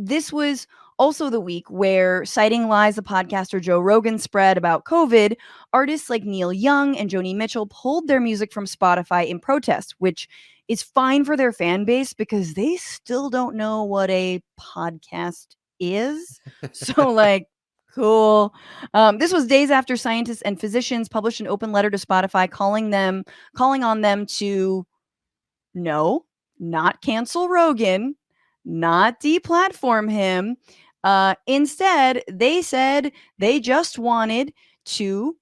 this was also the week where, citing lies the podcaster Joe Rogan spread about COVID, artists like Neil Young and Joni Mitchell pulled their music from Spotify in protest, which is fine for their fan base because they still don't know what a podcast is. So, like, cool. This was days after scientists and physicians published an open letter to Spotify calling on them to no, not cancel Rogan, not deplatform him. Instead, they said they just wanted to.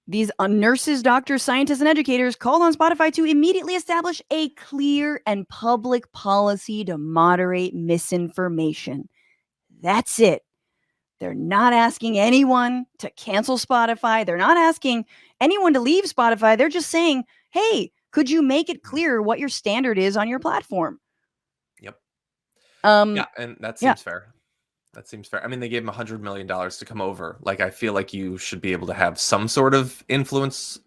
These nurses, doctors, scientists, and educators called on Spotify to immediately establish a clear and public policy to moderate misinformation. That's it. They're not asking anyone to cancel Spotify. They're not asking anyone to leave Spotify. They're just saying, hey, could you make it clear what your standard is on your platform? Yep. Yeah, and that seems fair. That seems fair. I mean, they gave him $100 million to come over. Like, I feel like you should be able to have some sort of influence,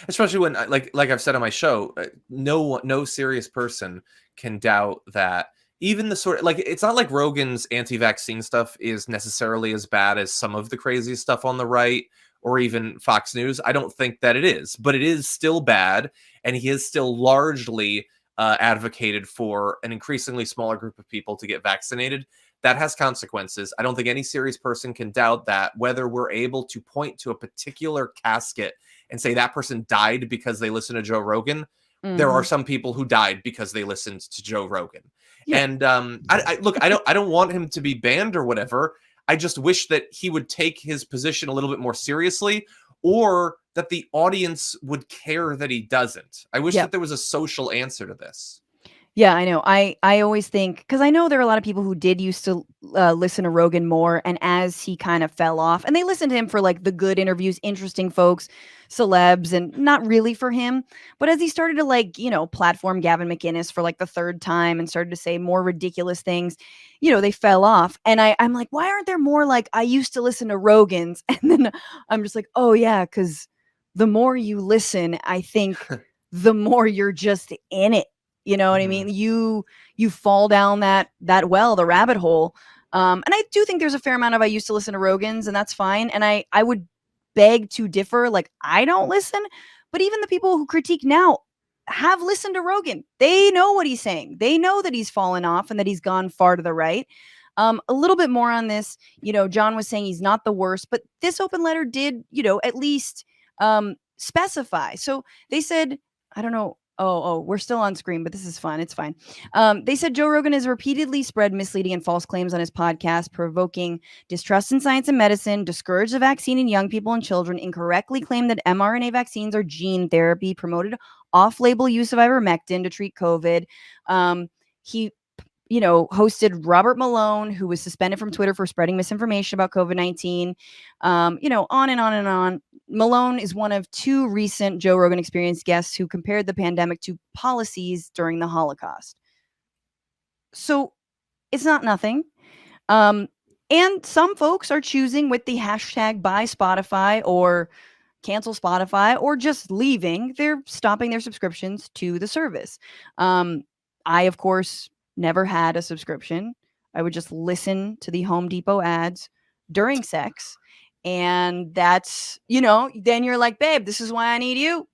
especially when, like I've said on my show, no serious person can doubt that. Even the sort of, like, it's not like Rogan's anti-vaccine stuff is necessarily as bad as some of the crazy stuff on the right or even Fox News. I don't think that it is, but it is still bad, and he is still largely advocated for an increasingly smaller group of people to get vaccinated. That has consequences. I don't think any serious person can doubt that, whether we're able to point to a particular casket and say that person died because they listened to Joe Rogan. There are some people who died because they listened to Joe Rogan. Yeah. And I don't want him to be banned or whatever. I just wish that he would take his position a little bit more seriously, or that the audience would care that he doesn't. I wish that there was a social answer to this. Yeah, I know. I always think, because I know there are a lot of people who did used to listen to Rogan more, and as he kind of fell off, and they listened to him for like the good interviews, interesting folks, celebs, and not really for him. But as he started to, like, platform Gavin McInnes for like the third time and started to say more ridiculous things, they fell off. And I'm like, why aren't there more like, I used to listen to Rogan's? And then I'm just like, oh yeah, because the more you listen, I think the more you're just in it. You know what I mean? You fall down that well, the rabbit hole. And I do think there's a fair amount of, I used to listen to Rogan's, and that's fine. And I would beg to differ. Like, I don't listen, but even the people who critique now have listened to Rogan. They know what he's saying. They know that he's fallen off and that he's gone far to the right. A little bit more on this. John was saying he's not the worst, but this open letter did, at least specify. So they said, I don't know. Oh, we're still on screen, but this is fun. It's fine. They said Joe Rogan has repeatedly spread misleading and false claims on his podcast, provoking distrust in science and medicine, discouraged the vaccine in young people and children, incorrectly claimed that mRNA vaccines are gene therapy, promoted off-label use of ivermectin to treat COVID. He hosted Robert Malone, who was suspended from Twitter for spreading misinformation about COVID-19, on and on and on. Malone is one of two recent Joe Rogan Experience guests who compared the pandemic to policies during the Holocaust. So it's not nothing. And some folks are choosing with the hashtag buy Spotify or cancel Spotify or just leaving. They're stopping their subscriptions to the service. I, of course, never had a subscription. I would just listen to the Home Depot ads during sex. And that's, then you're like, babe, this is why I need you.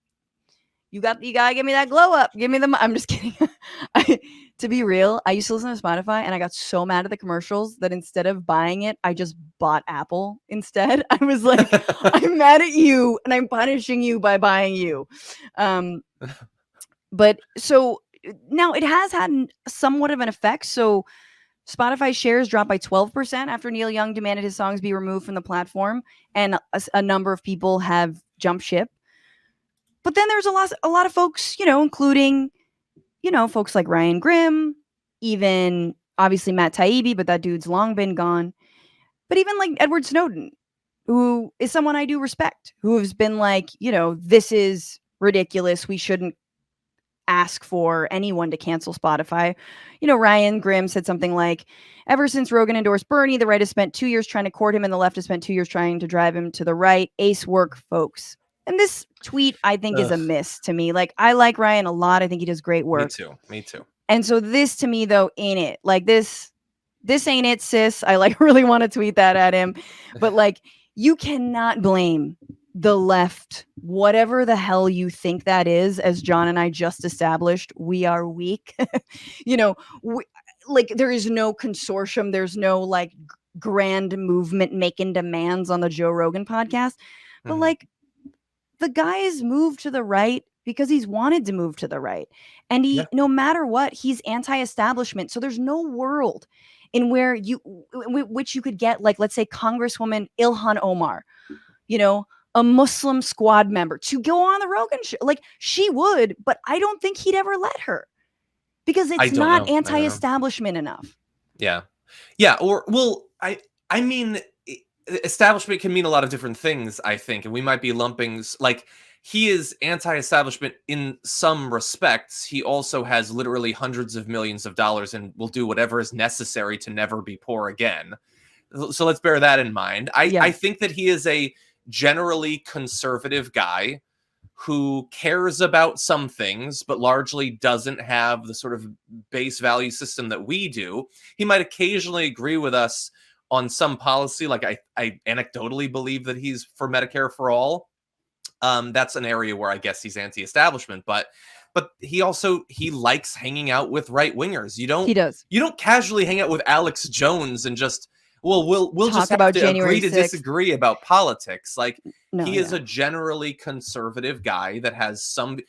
You gotta give me that glow up. Give me I'm just kidding. To be real, I used to listen to Spotify and I got so mad at the commercials that instead of buying it, I just bought Apple instead. I was like, I'm mad at you and I'm punishing you by buying you. But so now it has had somewhat of an effect. So Spotify shares dropped by 12% after Neil Young demanded his songs be removed from the platform, and a number of people have jumped ship. But then there's a lot of folks, including, folks like Ryan Grimm, even obviously Matt Taibbi, but that dude's long been gone. But even like Edward Snowden, who is someone I do respect, who has been like, this is ridiculous. We shouldn't ask for anyone to cancel Spotify. Ryan Grimm said something like, ever since Rogan endorsed Bernie, the right has spent 2 years trying to court him and the left has spent 2 years trying to drive him to the right. Ace work, folks. And this tweet, I think, is a miss to me. Like, I like Ryan a lot. I think he does great work. Me too. And so this, to me, though, ain't it. Like, this this ain't it, sis. I like really want to tweet that at him. But like, you cannot blame the left, whatever the hell you think that is. As John and I just established, we are weak. you know, we, like, there is no consortium, there's no like grand movement making demands on the Joe Rogan podcast. But Mhm. like, the guy has moved to the right because he's wanted to move to the right. And Yeah. no matter what, he's anti-establishment. So there's no world in where which you could get, like, let's say Congresswoman Ilhan Omar, a Muslim squad member to go on the Rogan show. Like, she would, but I don't think he'd ever let her because I it's don't not know. I don't know. anti-establishment enough. Yeah. Yeah, or well, I mean, establishment can mean a lot of different things, I think, and we might be lumping like he is anti-establishment in some respects. He also has literally hundreds of millions of dollars and will do whatever is necessary to never be poor again. So let's bear that in mind. I Yeah. think that he is a generally conservative guy who cares about some things, but largely doesn't have the sort of base value system that we do. He might occasionally agree with us on some policy. Like I anecdotally believe that he's for Medicare for all. That's an area where I guess he's anti-establishment, but he likes hanging out with right wingers. He does. You don't casually hang out with Alex Jones and just we'll just Talk have about to agree January to 6th. disagree about politics. Like No, he is yeah. a generally conservative guy that has some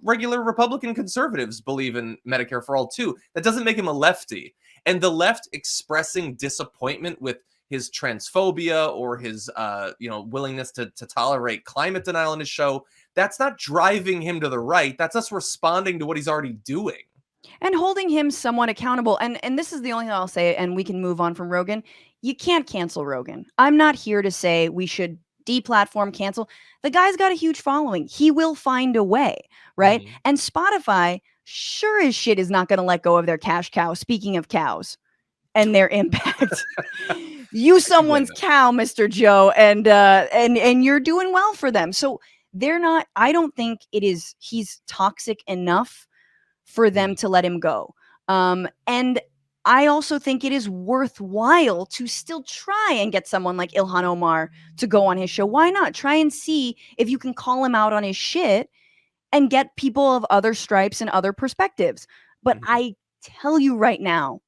regular Republican conservatives believe in Medicare for all too. That doesn't make him a lefty. And the left expressing disappointment with his transphobia or his willingness to tolerate climate denial in his show, that's not driving him to the right. That's us responding to what he's already doing. And holding him somewhat accountable. And this is the only thing I'll say, and we can move on from Rogan. You can't cancel Rogan. I'm not here to say we should deplatform, cancel. The guy's got a huge following. He will find a way, right? Mhm. And Spotify sure as shit is not going to let go of their cash cow. Speaking of cows and their impact. You I can blame someone's them. cow, Mr. Joe, and you're doing well for them. So they're not, I don't think he's toxic enough for them Mhm. to let him go. And I also think it is worthwhile to still try and get someone like Ilhan Omar to go on his show. Why not? Try and see if you can call him out on his shit and get people of other stripes and other perspectives. But Mhm. I tell you right now,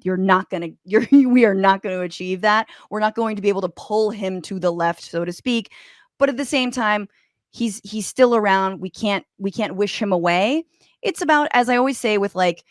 we are not going to achieve that. We're not going to be able to pull him to the left, so to speak. But at the same time, he's still around. We can't wish him away. It's about, as I always say, with like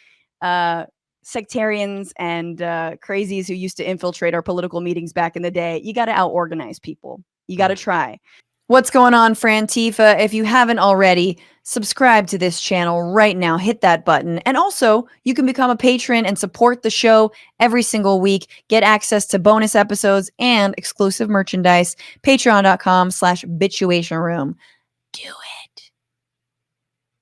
sectarians and crazies who used to infiltrate our political meetings back in the day, you got to out organize people. You got to Mhm. try. What's going on, Frantifa? If you haven't already, subscribe to this channel right now. Hit that button. And also, you can become a patron and support the show every single week. Get access to bonus episodes and exclusive merchandise. Patreon.com/bitchuation room. Do it.